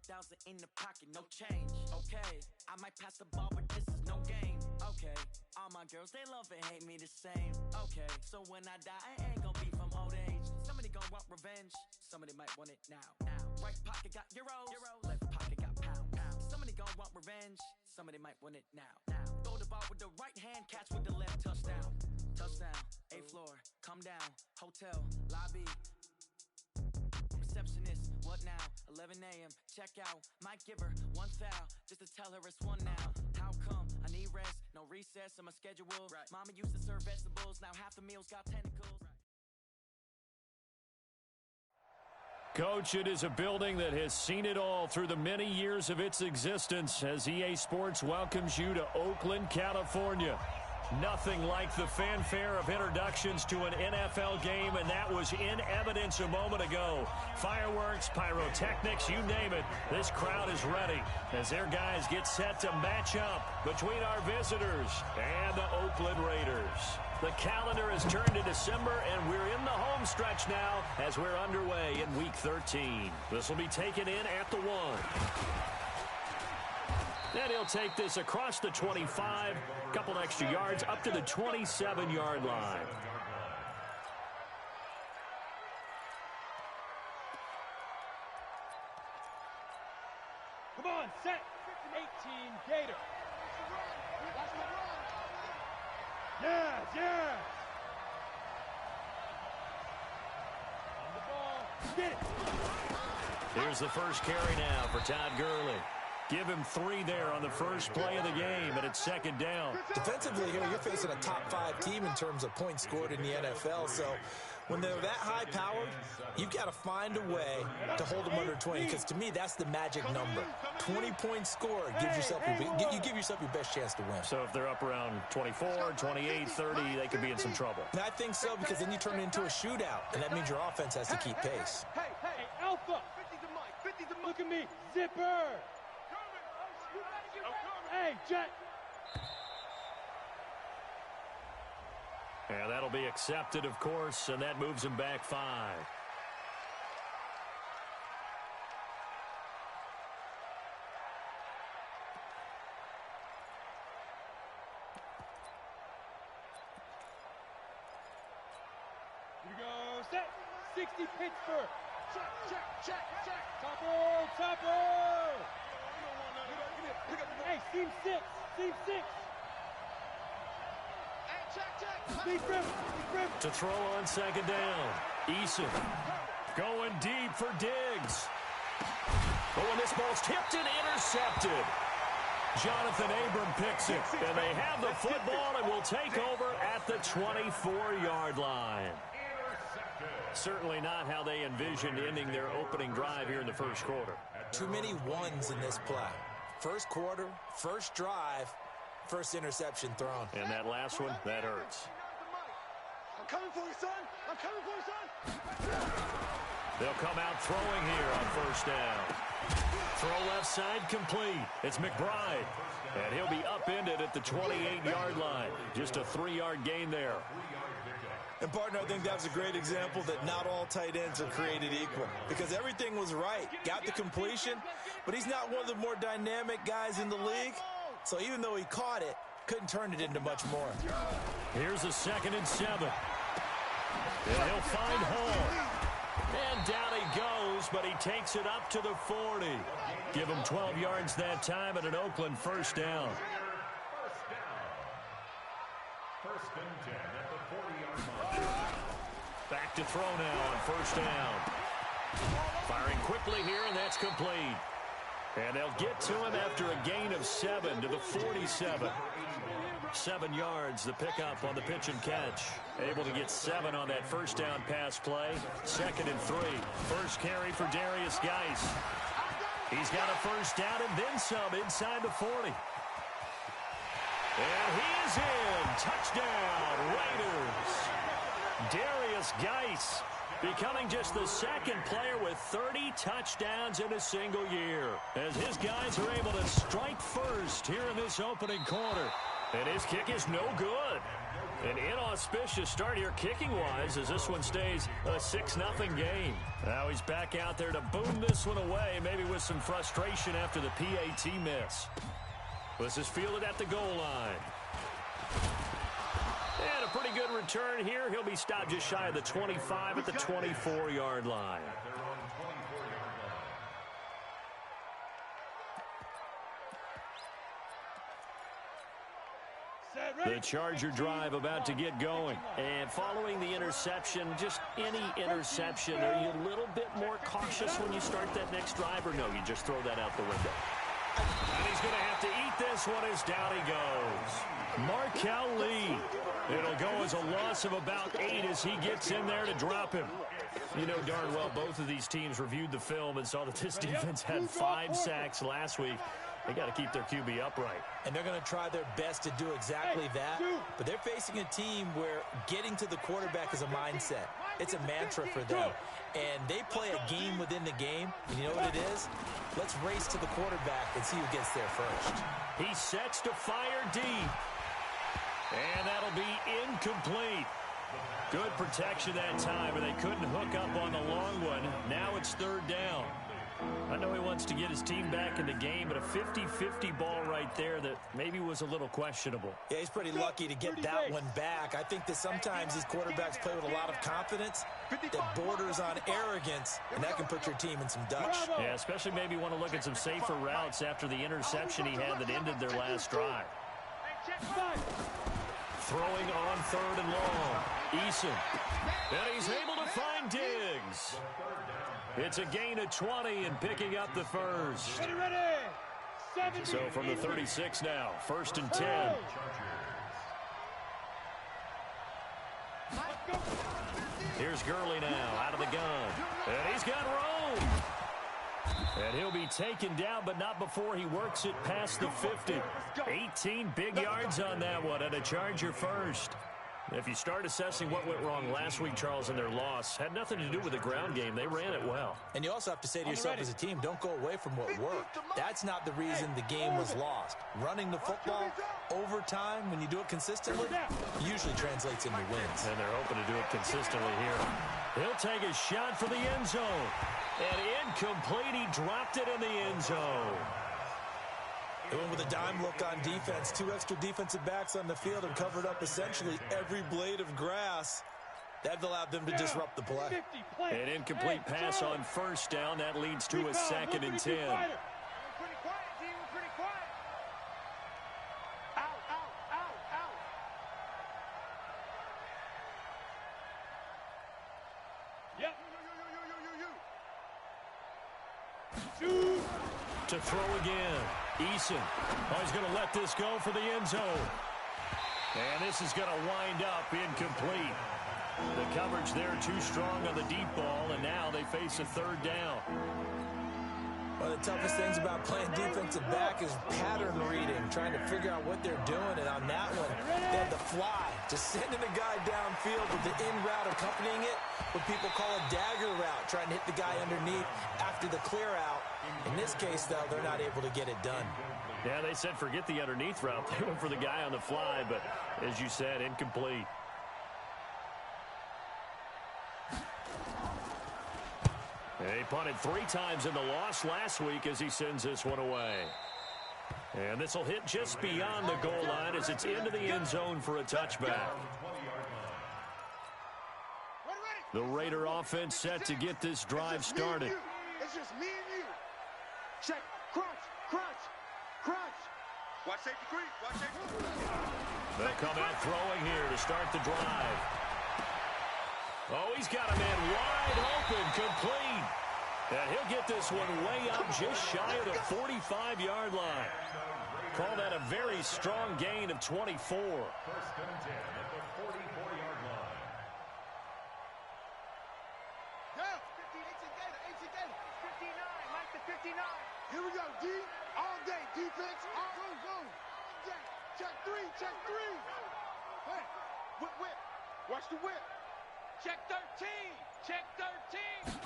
1,000 in the pocket, no change. Okay, I might pass the ball, but this is no game. Okay, all my girls, they love and hate me the same. Okay, so when I die, I ain't gonna be from old age. Somebody gonna want revenge, somebody might want it now. Right pocket got euros, left pocket got pounds. Somebody gonna want revenge, somebody might want it now. Throw the ball with the right hand, catch with the left, touchdown. Touchdown, 8th floor, come down, hotel, lobby. Receptionist, what now? 11 a.m., check out. Might give her one foul, just to tell her it's one now. How come? I need rest, no recess in my schedule. Right. Mama used to serve vegetables, now half the meals got tentacles. Coach, it is a building that has seen it all through the many years of its existence as EA Sports welcomes you to Oakland, California. Nothing like the fanfare of introductions to an NFL game, and that was in evidence a moment ago. Fireworks, pyrotechnics, you name it. This crowd is ready as their guys get set to match up between our visitors and the Oakland Raiders. The calendar has turned to December, and we're in the home stretch now as we're underway in Week 13. This will be taken in at the 1. And he'll take this across the 25, a couple extra yards, up to the 27-yard line. Come on, set. 18, Gator. Yes. On the ball. Get it. Here's the first carry now for Todd Gurley. Give him 3 there on the first play of the game, and it's second down. Defensively here, you're facing a top-5 team in terms of points scored in the NFL, so when they're that high-powered, you've got to find a way to hold them under 20, because to me, that's the magic number. 20 points scored, you give yourself your best chance to win. So if they're up around 24, 28, 30, they could be in some trouble. And I think so, because then you turn it into a shootout, and that means your offense has to keep pace. Hey, Alpha! Look at me, Zipper! Hey, Jet! Yeah, that'll be accepted, of course, and that moves him back 5. Here we go, set! 60 Pittsburgh! Check! Topper! Hey, seam 6! Deep rim! To throw on second down. Eason going deep for Diggs. Oh, and this ball's tipped and intercepted. Jonathan Abram picks it, and they have the football and will take over at the 24-yard line. Certainly not how they envisioned ending their opening drive here in the first quarter. Too many ones in this play. First quarter, first drive, first interception thrown. And that last one, that hurts. I'm coming for you, son. They'll come out throwing here on first down. Throw left side complete. It's McBride. And he'll be upended at the 28-yard line. Just a 3-yard gain there. And, partner, I think that was a great example that not all tight ends are created equal, because everything was right. Got the completion, but he's not one of the more dynamic guys in the league. So even though he caught it, couldn't turn it into much more. Here's a 2nd and 7. And he'll find Hall. And down he goes, but he takes it up to the 40. Give him 12 yards that time and an Oakland first down. First and 10 at the 40-yard line. Back to throw now on first down. Firing quickly here, and that's complete. And they'll get to him after a gain of 7 to the 47. 7 yards, the pickup on the pitch and catch. Able to get 7 on that first down pass play. 2nd and 3. First carry for Darius Geis. He's got a first down and then some inside the 40. And he is in. Touchdown, Raiders. Darius Geis becoming just the 2nd player with 30 touchdowns in a single year, as his guys are able to strike first here in this opening quarter. And his kick is no good. An inauspicious start here kicking-wise as this one stays a 6-0 game. Now he's back out there to boom this one away, maybe with some frustration after the PAT miss. This is fielded at the goal line. And a pretty good return here. He'll be stopped just shy of the 25 at the 24-yard line. The Charger drive about to get going. And following the interception, just any interception, are you a little bit more cautious when you start that next drive, or no, you just throw that out the window? And he's going to have to eat this one as down he goes. Markel Lee. It'll go as a loss of about 8 as he gets in there to drop him. You know darn well both of these teams reviewed the film and saw that this defense had 5 sacks last week. They got to keep their QB upright. And they're going to try their best to do exactly that. But they're facing a team where getting to the quarterback is a mindset. It's a mantra for them. And they play a game within the game. And you know what it is? Let's race to the quarterback and see who gets there first. He sets to fire deep. And that'll be incomplete. Good protection that time, and they couldn't hook up on the long one. Now it's 3rd down. I know he wants to get his team back in the game, but a 50-50 ball right there that maybe was a little questionable. Yeah, he's pretty lucky to get that one back. I think that sometimes these quarterbacks play with a lot of confidence that borders on arrogance, and that can put your team in some dutch. Yeah, especially maybe want to look at some safer routes after the interception he had that ended their last drive. Throwing on 3rd and long. Eason. And he's able to find Diggs. It's a gain of 20 and picking up the first. So from the 36 now, 1st and 10. Here's Gurley now out of the gun. And he's got room. And he'll be taken down, but not before he works it past the 50. 18 big yards on that one, and a Charger first. If you start assessing what went wrong last week, Charles, in their loss, had nothing to do with the ground game. They ran it well. And you also have to say to yourself as a team, don't go away from what worked. That's not the reason the game was lost. Running the football over time, when you do it consistently, usually translates into wins. And they're hoping to do it consistently here. He'll take a shot for the end zone. And incomplete, he dropped it in the end zone. They went with a dime look on defense. 2 extra defensive backs on the field and covered up essentially every blade of grass. That allowed them to disrupt the play. An incomplete pass on 1st down. That leads to a 2nd and 10. To throw again. Eason. Oh, he's going to let this go for the end zone. And this is going to wind up incomplete. The coverage there too strong on the deep ball, and now they face a 3rd down. One of the toughest things about playing defensive back is pattern reading, trying to figure out what they're doing. And on that one, they had the fly, just sending a guy downfield with the in route accompanying it, what people call a dagger route, trying to hit the guy underneath after the clear out. In this case, though, they're not able to get it done. Yeah, they said forget the underneath route. They went for the guy on the fly, but as you said, incomplete. He punted 3 times in the loss last week as he sends this one away. And this will hit just beyond the goal line as it's into the end zone for a touchback. The Raider offense set to get this drive started. It's just me and you. Check. Crunch. Crunch. Crunch. Watch safety creep. Watch safety creep. They'll come out throwing here to start the drive. Oh, he's got a man wide open, complete. And he'll get this one way up just shy of the 45-yard line. Call that a very strong gain of 24. 1st and 10 at the 44-yard line. Yeah. 18 Gator. 59. Mike the 59. Here we go, D. All day. Defense. All go. Check 3. Check 3. Hey. Whip. Watch the whip. Check 13. Check 13.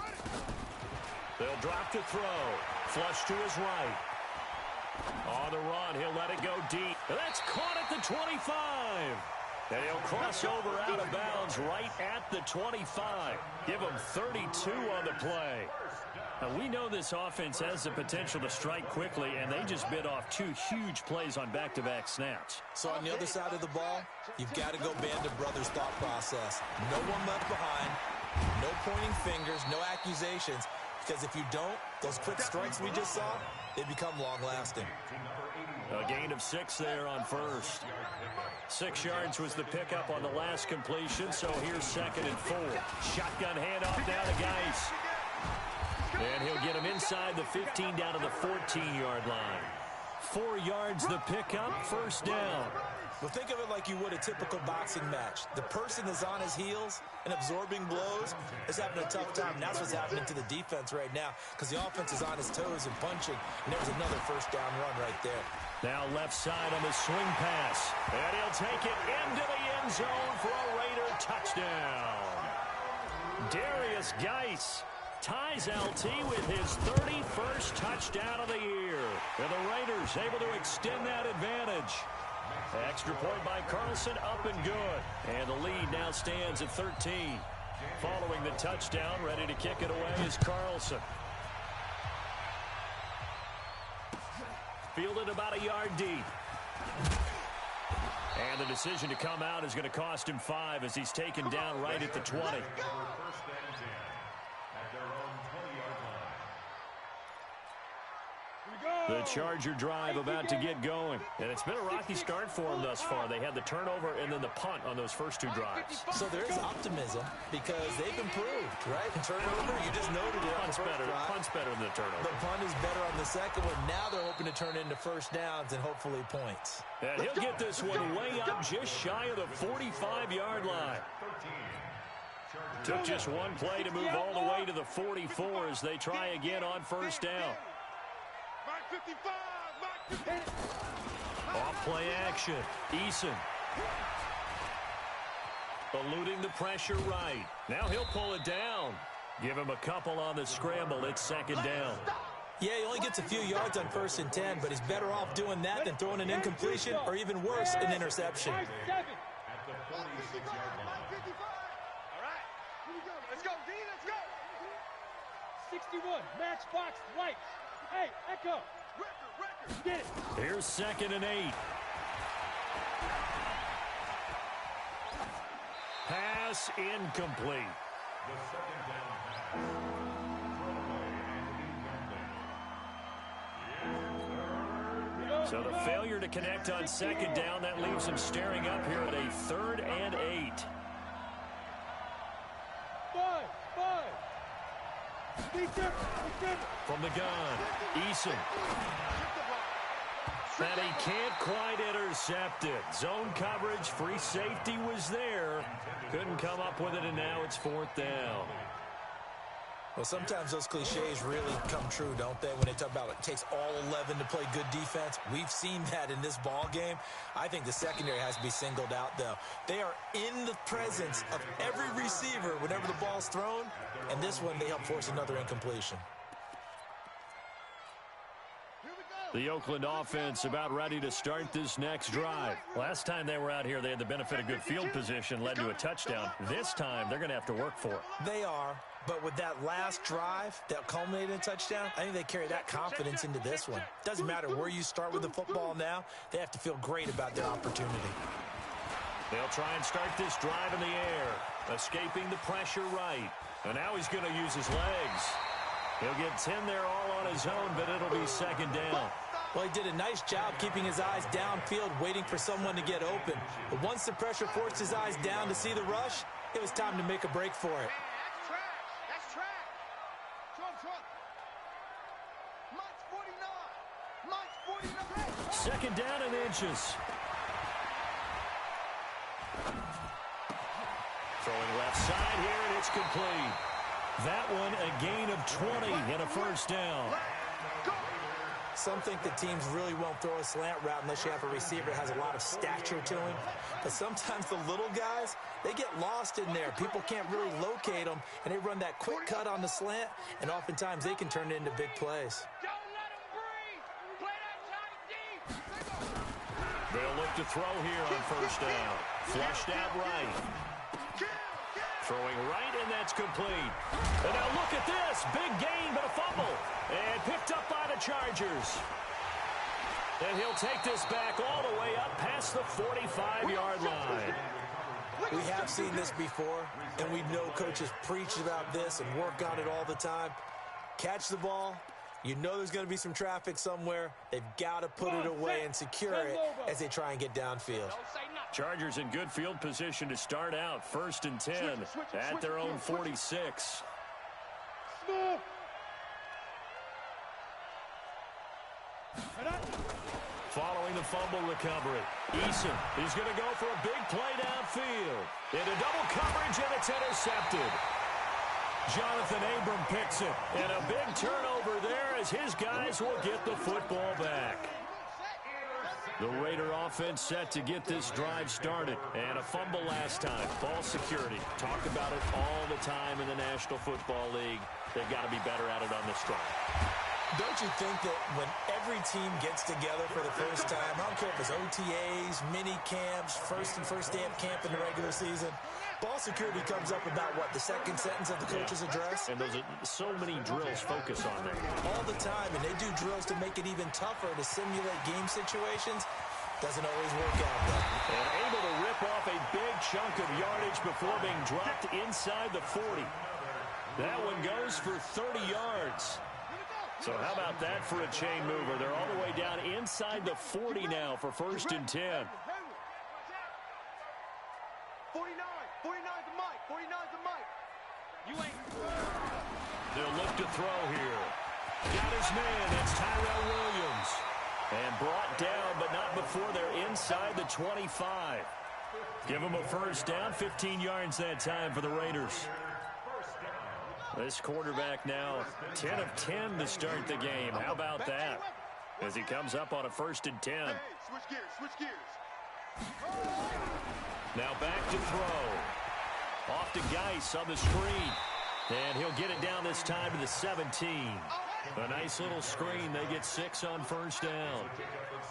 They'll drop to throw. Flush to his right. On the run, he'll let it go deep. That's caught at the 25. And he'll cross over out of bounds right at the 25. Give him 32 on the play. Now, we know this offense has the potential to strike quickly, and they just bit off 2 huge plays on back-to-back snaps. So on the other side of the ball, you've got to go Band of Brothers thought process. No one left behind, no pointing fingers, no accusations, because if you don't, those quick strikes we just saw, they become long-lasting. A gain of 6 there on first. 6 yards was the pickup on the last completion, so here's 2nd and 4. Shotgun handoff down to Geis. And he'll get him inside the 15 down to the 14-yard line. 4 yards the pickup, first down. Well, think of it like you would a typical boxing match. The person is on his heels and absorbing blows is having a tough time. And that's what's happening to the defense right now because the offense is on his toes and punching. And there's another first down run right there. Now left side on the swing pass. And he'll take it into the end zone for a Raider touchdown. Darius Geis ties LT with his 31st touchdown of the year. And the Raiders able to extend that advantage. Extra point by Carlson, up and good. And the lead now stands at 13. Following the touchdown, ready to kick it away is Carlson. Fielded about a yard deep. And the decision to come out is going to cost him 5 as he's taken down right at the 20. The Charger drive about to get going. And it's been a rocky start for them thus far. They had the turnover and then the punt on those first 2 drives. So there is optimism because they've improved, right? The turnover, you just noted it. Punt's better than the turnover. The punt is better on the second one. Now they're hoping to turn it into first downs and hopefully points. And he'll get this one way up just shy of the 45-yard line. Took just one play to move all the way to the 44 as they try again on first down. Off play action. Eason. Eluding the pressure right. Now he'll pull it down. Give him a couple on the scramble. It's 2nd down. Yeah, he only gets a few yards on 1st and 10, but he's better off doing that than throwing an incompletion or even worse, an interception. At the 46-yard line. All right, here we go. Let's go, D. Let's go. 61, matchbox lights. Hey, Echo. Record. Get it. Here's 2nd and 8. Pass incomplete. The 2nd down pass. So the failure to connect on 2nd down, that leaves him staring up here at a 3rd and 8. 5. From the gun, Eason. And he can't quite intercept it. Zone coverage, free safety was there. Couldn't come up with it, and now it's 4th down. Well, sometimes those cliches really come true, don't they? When they talk about it takes all 11 to play good defense. We've seen that in this ball game. I think the secondary has to be singled out, though. They are in the presence of every receiver whenever the ball's thrown. And this one, they help force another incompletion. The Oakland offense about ready to start this next drive. Last time they were out here, they had the benefit of good field position, led to a touchdown. This time, they're going to have to work for it. They are, but with that last drive that culminated in a touchdown, I think they carry that confidence into this one. Doesn't matter where you start with the football now, they have to feel great about their opportunity. They'll try and start this drive in the air, escaping the pressure right. And now he's going to use his legs. He'll get 10 there all on his own, but it'll be 2nd down. Well, he did a nice job keeping his eyes downfield, waiting for someone to get open. But once the pressure forced his eyes down to see the rush, it was time to make a break for it. That's trash. Trump. Mike's 49. 2nd down and inches. Throwing left side here, and it's complete. That one a gain of 20 and a 1st down. Some think that teams really won't throw a slant route unless you have a receiver that has a lot of stature to him. But sometimes the little guys, they get lost in there. People can't really locate them, and they run that quick cut on the slant, and oftentimes they can turn it into big plays. Don't let him breathe. Play that tight deep. They'll look to throw here on 1st down. Flushed out right. Throwing right, and that's complete. And now look at this. Big gain, but a fumble. And picked up by the Chargers. And he'll take this back all the way up past the 45-yard line. We have seen this before, and we know coaches preach about this and work on it all the time. Catch the ball. You know there's going to be some traffic somewhere. They've got to put it away and secure it as they try and get downfield. Chargers in good field position to start out. 1st and 10 at their own 46. Following the fumble recovery, Eason, he's going to go for a big play downfield. Into double coverage, and it's intercepted. Jonathan Abram picks it, and a big turnover there as his guys will get the football back. The Raider offense set to get this drive started, and a fumble last time. Ball security. Talk about it all the time in the National Football League. They've got to be better at it on this drive. Don't you think that when every team gets together for the first time, I don't care if it's OTAs, mini camps, first day of camp in the regular season, ball security comes up about, what, the second sentence of the coach's address? And those are so many drills focus on that. All the time, and they do drills to make it even tougher to simulate game situations. Doesn't always work out, though. And able to rip off a big chunk of yardage before being dropped inside the 40. That one goes for 30 yards. So how about that for a chain mover? They're all the way down inside the 40 now for 1st and 10. 49 the mic. 49's the mic. You ain't. They'll look to throw here. Got his man. That's Tyrell Williams. And brought down, but not before they're inside the 25. Give them a 1st down. 15 yards that time for the Raiders. This quarterback now 10 of 10 to start the game. How about that? As he comes up on a 1st and 10. Hey, switch gears. Now back to throw. Off to Geis on the screen. And he'll get it down this time to the 17. A nice little screen. They get 6 on 1st down.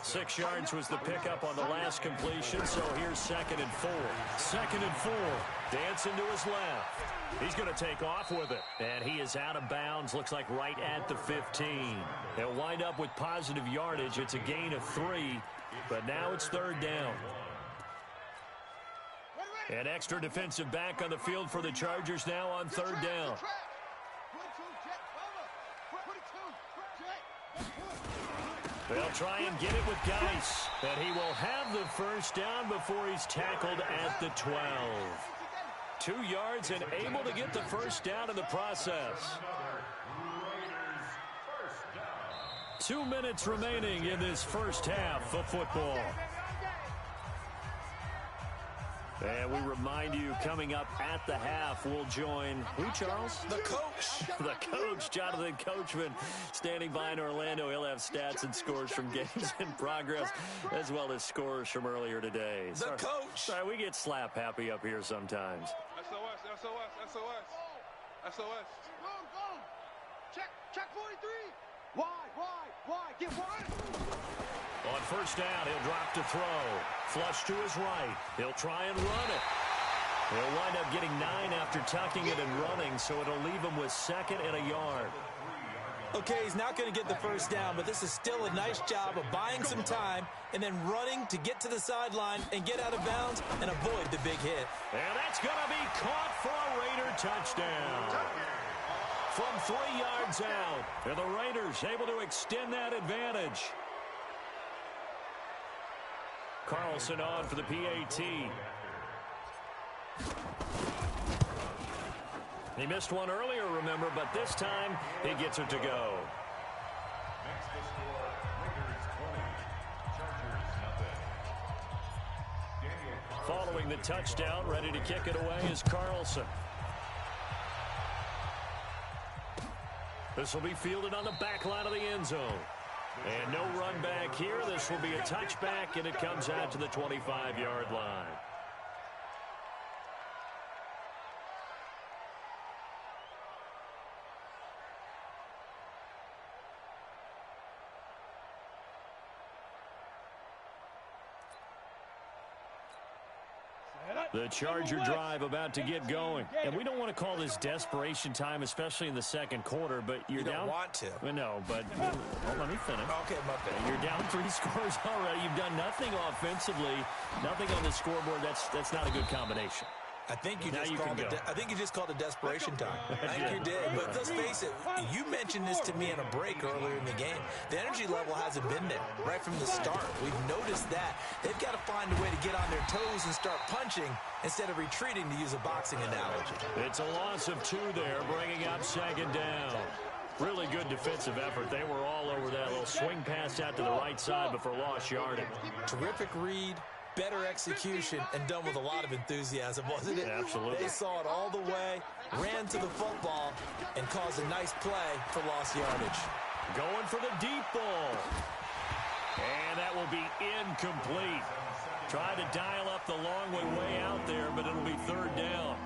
6 yards was the pickup on the last completion, so here's 2nd and 4. 2nd and 4. Dancing to his left. He's going to take off with it. And he is out of bounds, looks like right at the 15. They'll wind up with positive yardage. It's a gain of 3, but now it's 3rd down. An extra defensive back on the field for the Chargers now on 3rd down. They'll try and get it with Geis. And he will have the 1st down before he's tackled at the 12. 2 yards and able to get the 1st down in the process. 2 minutes remaining in this first half of football. And we remind you, coming up at the half, we'll join who, Charles? The coach. The coach, Jonathan Coachman, standing by in Orlando. He'll have stats and scores from games in progress, as well as scores from earlier today. The coach. Sorry, we get slap happy up here sometimes. SOS. Go. Check 43. Why? Get wide. On 1st down, he'll drop to throw. Flush to his right. He'll try and run it. He'll wind up getting 9 after tucking it and running, so it'll leave him with 2nd and a yard. Okay, he's not going to get the 1st down, but this is still a nice job of buying some time and then running to get to the sideline and get out of bounds and avoid the big hit. And that's going to be caught for a Raider touchdown. From 3 yards out, and the Raiders able to extend that advantage. Carlson on for the PAT. He missed one earlier, remember, but this time he gets it to go. Next to score, Raiders 20, Chargers nothing. Following the touchdown, ready to kick it away is Carlson. This will be fielded on the back line of the end zone. And no run back here. This will be a touchback, and it comes out to the 25-yard line. The Charger drive about to get going. And we don't want to call this desperation time, especially in the second quarter, but you're down. You don't want to. No, but let me finish. Okay, my bad. You're down 3 scores already. You've done nothing offensively, nothing on the scoreboard. That's not a good combination. I think you just called it desperation time. I think you did. But let's face it, you mentioned this to me in a break earlier in the game. The energy level hasn't been there right from the start. We've noticed that. They've got to find a way to get on their toes and start punching instead of retreating, to use a boxing analogy. It's a loss of 2 there, bringing up second down. Really good defensive effort. They were all over that little swing pass out to the right side, but for lost yardage. Terrific read. Better execution, and done with a lot of enthusiasm, wasn't it? Absolutely. They saw it all the way, ran to the football, and caused a nice play for lost yardage. Going for the deep ball. And that will be incomplete. Tried to dial up the long way out there, but it'll be third down.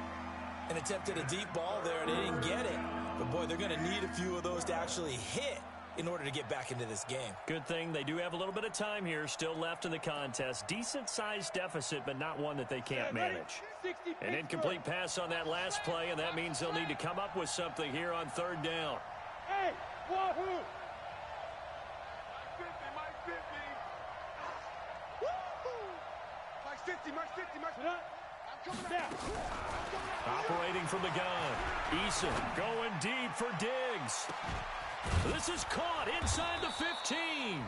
And attempted a deep ball there, and they didn't get it. But, boy, they're going to need a few of those to actually hit in order to get back into this game. Good thing they do have a little bit of time here still left in the contest. Decent-sized deficit, but not one that they can't manage. An incomplete pass on that last play, and that means they'll need to come up with something here on third down. Hey, wahoo! Operating from the gun. Eason going deep for Diggs. This is caught inside the 15.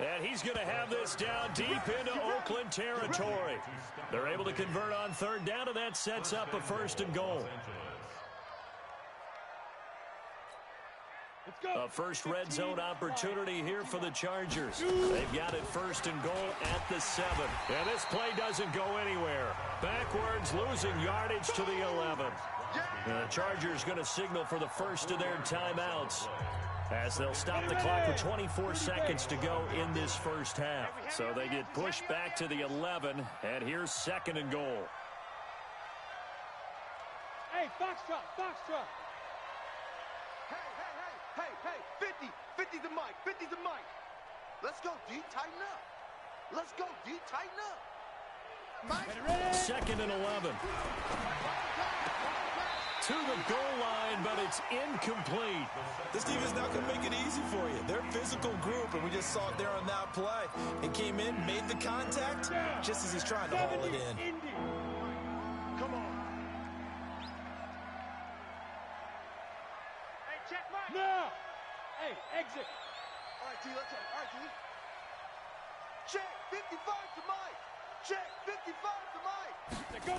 And he's going to have this down deep into Oakland territory. They're able to convert on third down, and that sets up a first and goal. A first red zone opportunity here for the Chargers. They've got it first and goal at the 7. And this play doesn't go anywhere. Backwards, losing yardage to the 11. The Chargers going to signal for the first of their timeouts, as they'll stop the clock with 24 seconds to go in this first half. So they get pushed back to the 11, and here's second and goal. Hey, Foxtrot, Foxtrot. Hey, 50 the mic, 50 the mic. Let's go, D, tighten up. Let's go, D, tighten up. Mike. Second and 11. To the goal line, but it's incomplete. This team is not going to make it easy for you. They're a physical group, and we just saw it there on that play. It came in, made the contact, just as he's trying to haul it in. Come on. Hey, check Mike. No. Hey, exit. All right, T, let's go. All right, T. Check 55 to Mike. Check 55 to Mike. Go.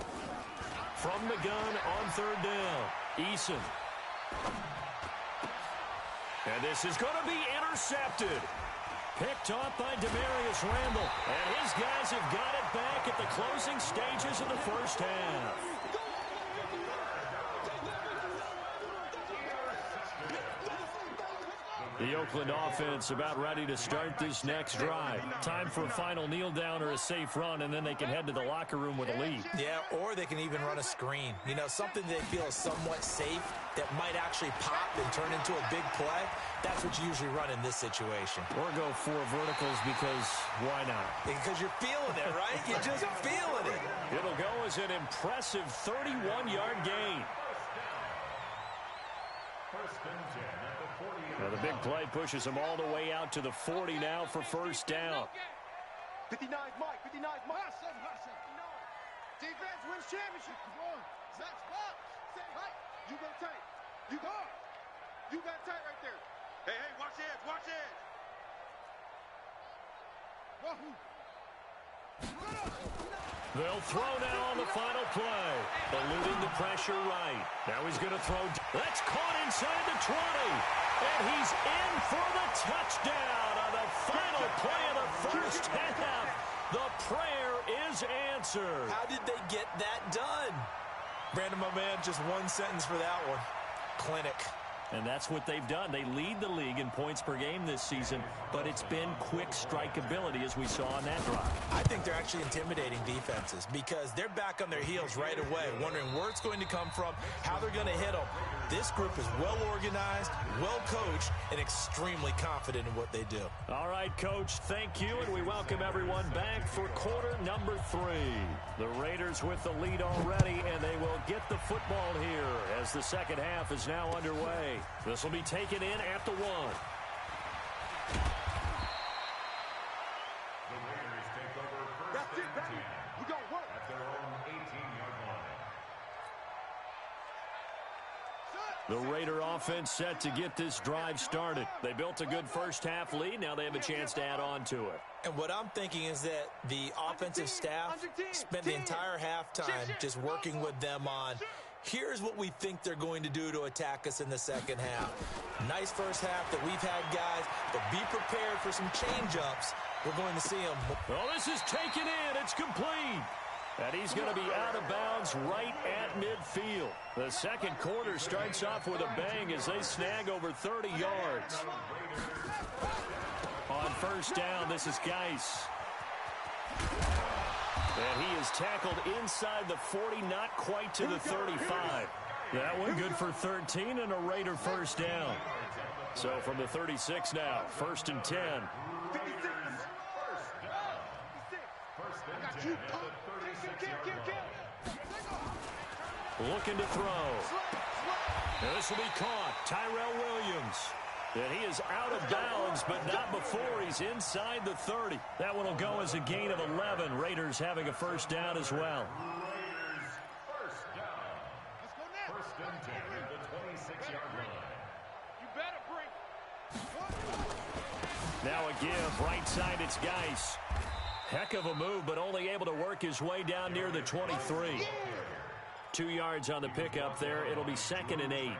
From the gun on third down, Eason. And this is going to be intercepted. Picked off by Demarius Randall. And his guys have got it back at the closing stages of the first half. The Oakland offense about ready to start this next drive. Time for a final kneel down or a safe run, and then they can head to the locker room with a lead. Yeah, or they can even run a screen. You know, something they feel is somewhat safe that might actually pop and turn into a big play. That's what you usually run in this situation. Or go 4 verticals, because why not? Because you're feeling it, right? You're just feeling it. It'll go as an impressive 31-yard gain. First and 10 at the 40. Now the big play pushes them all the way out to the 40 now for first down. 59 Mike, 59 Mike. Defense wins championship. Come on. Zach, spot. Say, right. You go tight. You go. You got tight right there. Hey, watch edge, watch edge. Wahoo. They'll throw now on the final play. Eluding the pressure right. Now he's going to throw. That's caught inside the 20. And he's in for the touchdown on the final play of the first half. The prayer is answered. How did they get that done? Brandon, my man, just one sentence for that one. Clinic. And that's what they've done. They lead the league in points per game this season, but it's been quick strikeability as we saw on that drive. I think they're actually intimidating defenses because they're back on their heels right away, wondering where it's going to come from, how they're going to hit them. This group is well organized, well coached, and extremely confident in what they do. All right, Coach, thank you, and we welcome everyone back for quarter number 3. The Raiders with the lead already, and they will get the football here as the second half is now underway. This will be taken in at the 1. The Raiders take over first and 10 We're going to work. at their own 18-yard line. The Raider offense set to get this drive started. They built a good first half lead. Now they have a chance to add on to it. And what I'm thinking is that the offensive staff spent the entire halftime just working with them on, here's what we think they're going to do to attack us in the second half. Nice first half that we've had, guys, but be prepared for some change-ups. We're going to see them. Well, this is taken in. It's complete. And he's going to be out of bounds right at midfield. The second quarter starts off with a bang as they snag over 30 yards. On first down, this is Geis. And he is tackled inside the 40, not quite to the 35. That one good for 13 and a Raider first down. So from the 36 now, first and 10. Looking to throw. And this will be caught. Tyrell Williams. And he is out of bounds, but not before he's inside the 30. That one will go as a gain of 11. Raiders having a first down as well. Raiders first down. First and 10 at the 26-yard line. You better bring. Now a give. Right side, it's Geis. Heck of a move, but only able to work his way down near the 23. 2 yards on the pickup there. It'll be second and 8.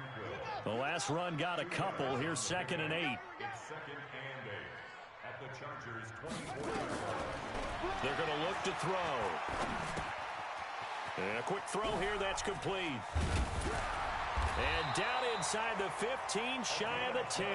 The last run got a couple. Here's second and 8. It's second and 8 at the Chargers' 24-yard line. They're going to look to throw. And a quick throw here. That's complete. And down inside the 15, shy of the 10.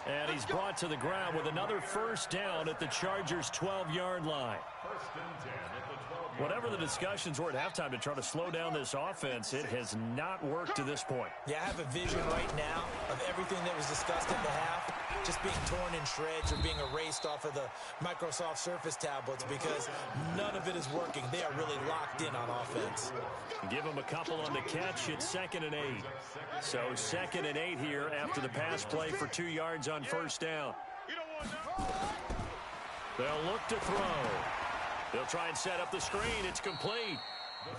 And he's brought to the ground with another first down at the Chargers' 12-yard line. First and 10 at the 12-yard Whatever the discussions were at halftime to try to slow down this offense, it has not worked to this point. Yeah, I have a vision right now of everything that was discussed at the half just being torn in shreds or being erased off of the Microsoft Surface tablets because none of it is working. They are really locked in on offense. Give them a couple on the catch. It's second and 8. So second and 8 here after the pass play for 2 yards on first down. They'll look to throw. They'll try and set up the screen. It's complete.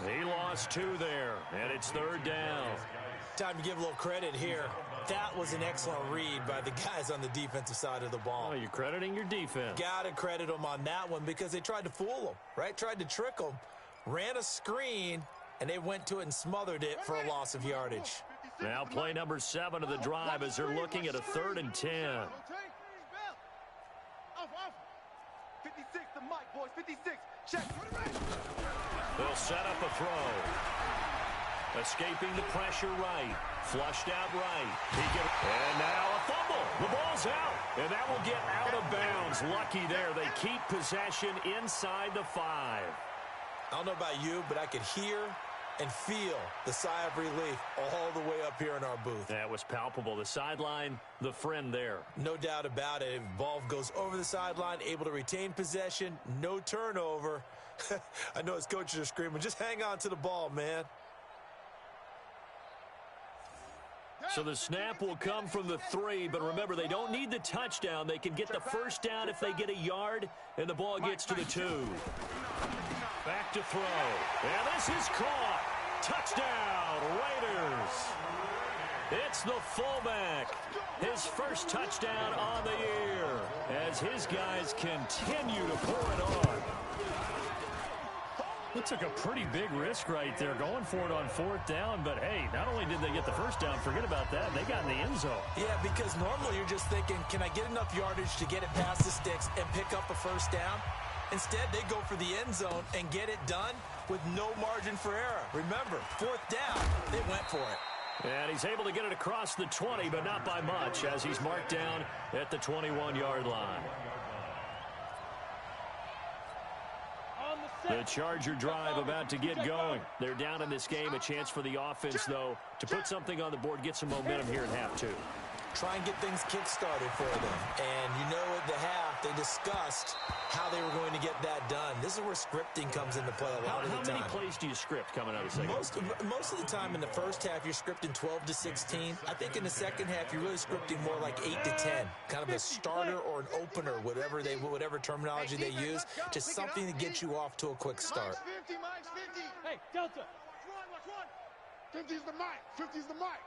He lost 2 there, and it's third down. Time to give a little credit here. That was an excellent read by the guys on the defensive side of the ball. Oh, you're crediting your defense. Got to credit them on that one because they tried to fool them, right? Tried to trick them, ran a screen, and they went to it and smothered it for a loss of yardage. Now play number 7 of the drive as they're looking at a third and 10. 56 to Mike, boys. 56. Check. They'll set up a throw. Escaping the pressure right. Flushed out right. And now a fumble. The ball's out. And that will get out of bounds. Lucky there. They keep possession inside the 5. I don't know about you, but I could hear and feel the sigh of relief all the way up here in our booth. That was palpable. The sideline, the friend there. No doubt about it. Ball goes over the sideline, able to retain possession, no turnover. I know his coaches are screaming, just hang on to the ball, man. So the snap will come from the 3, but remember, they don't need the touchdown. They can get the first down if they get a yard, and the ball gets to the 2. Back to throw. And this is caught. Touchdown, Raiders. It's the fullback. His first touchdown on the year as his guys continue to pour it on. It took a pretty big risk right there going for it on fourth down, but hey, not only did they get the first down, forget about that, they got in the end zone. Yeah, because normally you're just thinking, can I get enough yardage to get it past the sticks and pick up a first down? Instead, they go for the end zone and get it done with no margin for error. Remember, fourth down, they went for it. And he's able to get it across the 20, but not by much, as he's marked down at the 21-yard line. The Charger drive about to get going. They're down in this game. A chance for the offense, though, to put something on the board, get some momentum here in half two. Try and get things kick-started for them. And you know at the half, they discussed how they were going to get that done. This is where scripting comes into play a lot of the time. How many plays do you script coming out of the second? Most of the time in the first half, you're scripting 12 to 16. I think in the second half, you're really scripting more like 8 to 10. Kind of a starter or an opener, whatever terminology they use. Just something to get you off to a quick start. Mike's 50, Mike's 50. Hey, Delta. Watch one. 50's the mic. 50's the mic.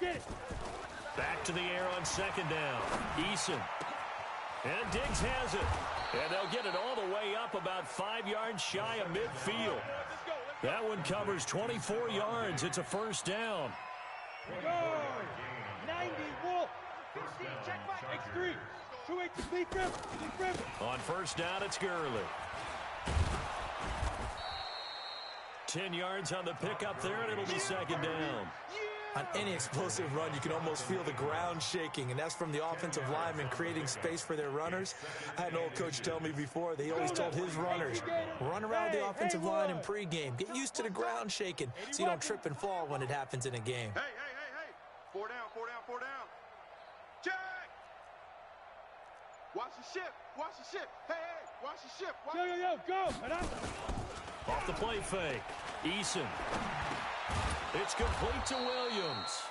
Get it. Back to the air on second down. Eason. And Diggs has it. And they'll get it all the way up about 5 yards shy of midfield. That one covers 24 yards. It's a first down. Go. 90, Wolf. 16, check back. X3. 2-8, lead rim. On first down, it's Gurley. 10 yards on the pickup there, and it'll be second down. On any explosive run, you can almost feel the ground shaking, and that's from the offensive linemen creating space for their runners. I had an old coach tell me before, they always told his runners, run around the offensive line in pregame. Get used to the ground shaking so you don't trip and fall when it happens in a game. Hey. 4 down. Check. Watch the ship. Hey, watch the ship. Go. Off the play fake. Eason. It's complete to Williams.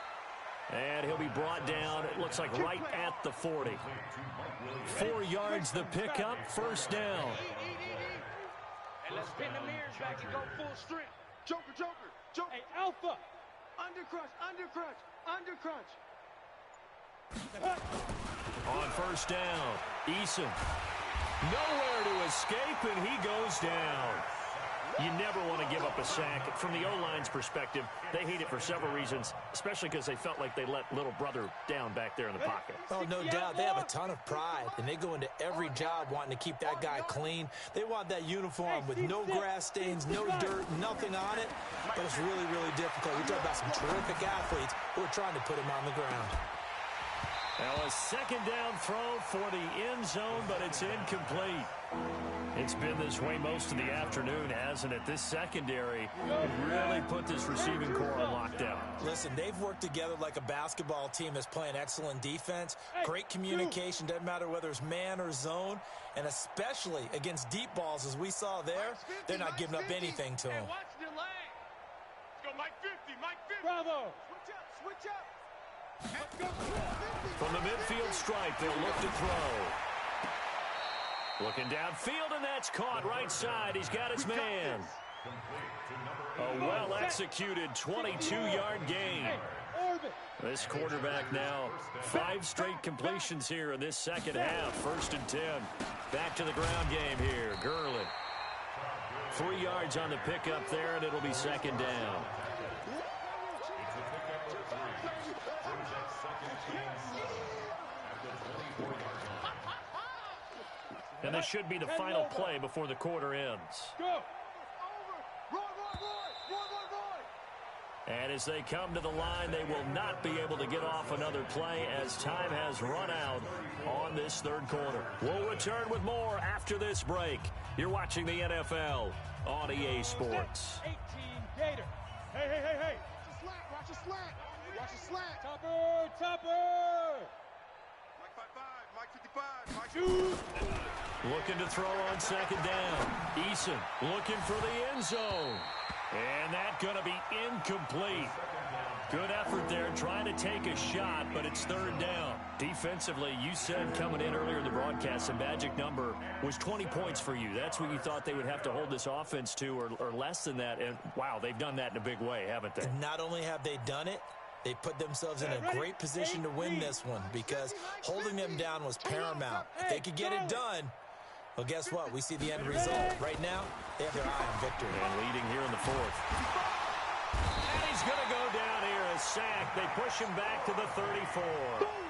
And he'll be brought down, it looks like right at the 40. 4 yards the pickup, first down. And let's pin the mirrors back and go full strength. Joker. Hey, Alpha. Undercrunch. On first down, Eason. Nowhere to escape, and he goes down. You never want to give up a sack. From the O-line's perspective, they hate it for several reasons, especially because they felt like they let little brother down back there in the pocket. Oh, no doubt. They have a ton of pride, and they go into every job wanting to keep that guy clean. They want that uniform with no grass stains, no dirt, nothing on it. But it's really, really difficult. We talk about some terrific athletes who are trying to put him on the ground. Now a second down throw for the end zone, but it's incomplete. It's been this way most of the afternoon, hasn't it? This secondary really put this receiving core on lockdown. Listen, they've worked together like a basketball team that's playing excellent defense. Great communication, doesn't matter whether it's man or zone, and especially against deep balls, as we saw there, they're not giving up anything to them. Watch the lane. Let's go, Mike 50. Bravo. Switch up. From the midfield stripe, they'll look to throw. Looking downfield, and that's caught right side. He's got his man. A well-executed 22-yard gain. This quarterback now, 5 straight completions here in this second half. First and 10. Back to the ground game here. Gurley. 3 yards on the pickup there, and it'll be second down. And this should be the final play before the quarter ends. Go. Roy. And as they come to the line, they will not be able to get off another play as time has run out on this third quarter. We'll return with more after this break. You're watching the NFL on EA Sports. 18 Gator. Hey. Watch a slant. Topper. Mike 55, Mike 55, Mike 2. Looking to throw on second down. Eason looking for the end zone. And that's going to be incomplete. Good effort there, trying to take a shot, but it's third down. Defensively, you said coming in earlier in the broadcast, the magic number was 20 points for you. That's what you thought they would have to hold this offense to, or less than that. And, wow, they've done that in a big way, haven't they? Not only have they done it, they put themselves in a great position to win this one because holding them down was paramount. If they could get it done, well, guess what? We see the end result. Right now, they have their eye on victory. And leading here in the fourth. And he's going to go down here, a sack. They push him back to the 34.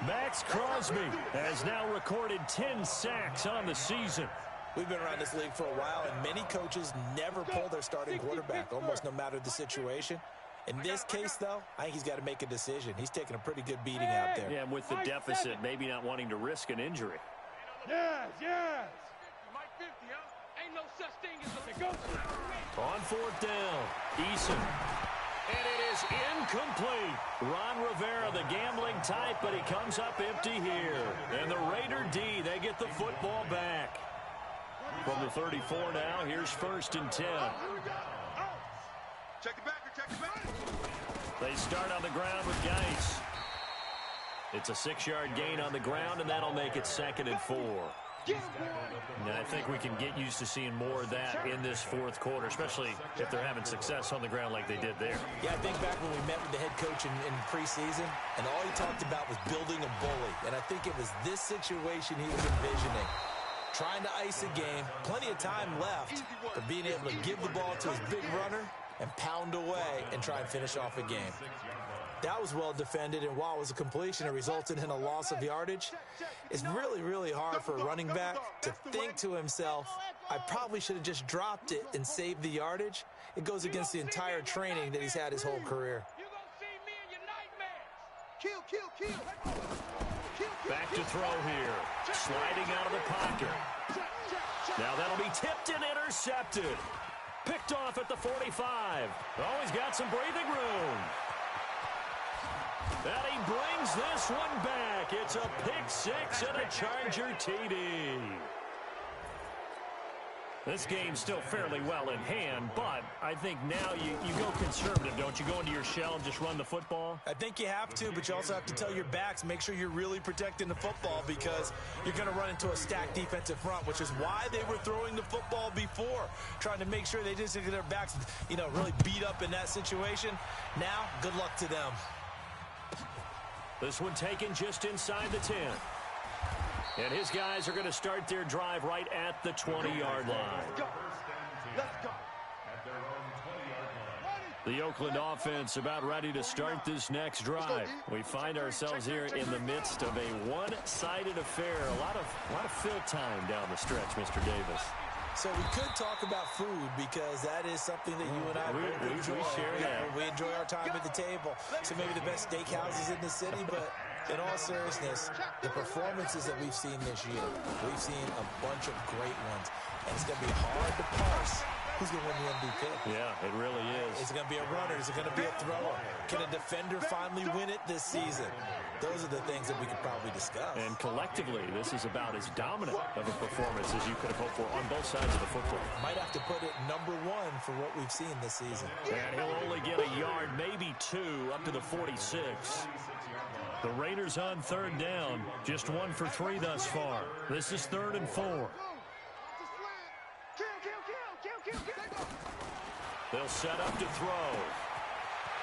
Max Crosby has now recorded 10 sacks on the season. We've been around this league for a while, and many coaches never pull their starting quarterback, almost no matter the situation. In this case, though, I think he's got to make a decision. He's taking a pretty good beating out there. Yeah, and with the deficit, maybe not wanting to risk an injury. Yes. Mike 50, huh? Ain't no such thing as a go. On fourth down, Eason. And it is incomplete. Ron Rivera, the gambling type, but he comes up empty here. And the Raider D, they get the football back. From the 34 now, here's 1st and 10. Check it back. They start on the ground with Geis. It's a 6-yard gain on the ground, and that'll make it 2nd and 4. And I think we can get used to seeing more of that in this fourth quarter, especially if they're having success on the ground like they did there. Yeah, I think back when we met with the head coach in preseason, and all he talked about was building a bully. And I think it was this situation he was envisioning. Trying to ice a game, plenty of time left, but being able to give the ball to his big runner and pound away and try and finish off a game. That was well defended, and while it was a completion, it resulted in a loss of yardage. It's really, really hard for a running back to think to himself, I probably should have just dropped it and saved the yardage. It goes against the entire training that he's had his whole career. Back to throw here. Sliding out of the pocket. Now that'll be tipped and intercepted. Picked off at the 45. Oh, he's got some breathing room. And he brings this one back. It's a pick six and a Charger TD. This game's still fairly well in hand, but I think now you go conservative, don't you? Go into your shell and just run the football? I think you have to, but you also have to tell your backs, make sure you're really protecting the football because you're going to run into a stacked defensive front, which is why they were throwing the football before, trying to make sure they didn't get their backs, really beat up in that situation. Now, good luck to them. This one taken just inside the 10. And his guys are going to start their drive right at the 20-yard line. Let's go. The Oakland offense about ready to start this next drive. We find ourselves here in the midst of a one-sided affair. A lot of fill time down the stretch, Mr. Davis. So we could talk about food because that is something that you and I both enjoy. We enjoy our time at the table. So maybe the best steakhouses in the city, but in all seriousness, the performances that we've seen this year, we've seen a bunch of great ones. And it's going to be hard to parse who's going to win the MVP. Yeah, it really is. Is it going to be a runner? Is it going to be a thrower? Can a defender finally win it this season? Those are the things that we could probably discuss. And collectively, this is about as dominant of a performance as you could have hoped for on both sides of the football. Might have to put it number one for what we've seen this season. And he'll only get a yard, maybe two, up to the 46. The Raiders on third down, just 1 for 3 thus far. This is 3rd and 4. They'll set up to throw.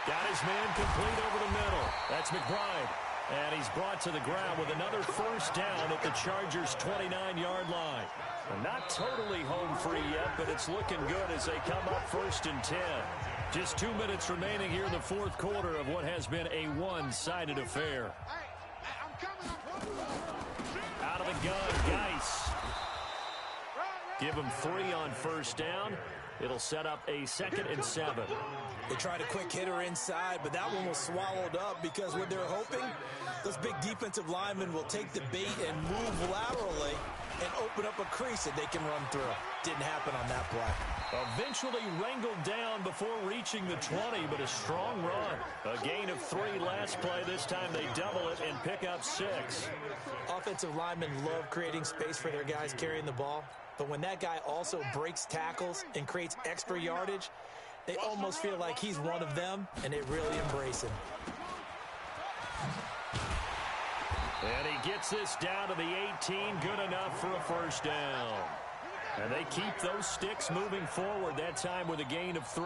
Got his man complete over the middle. That's McBride. And he's brought to the ground with another first down at the Chargers' 29-yard line. And not totally home free yet, but it's looking good as they come up 1st and 10. Just 2 minutes remaining here in the fourth quarter of what has been a one-sided affair. Out of the gun, Geis. Give him 3 on first down. It'll set up a 2nd and 7. They tried a quick hitter inside, but that one was swallowed up because what they're hoping, those big defensive linemen will take the bait and move laterally and open up a crease that they can run through. Didn't happen on that play. Eventually wrangled down before reaching the 20, but a strong run. A gain of 3 last play. This time they double it and pick up 6. Offensive linemen love creating space for their guys carrying the ball, but when that guy also breaks tackles and creates extra yardage, they almost feel like he's one of them, and they really embrace him. And he gets this down to the 18, good enough for a first down. And they keep those sticks moving forward, that time with a gain of 3.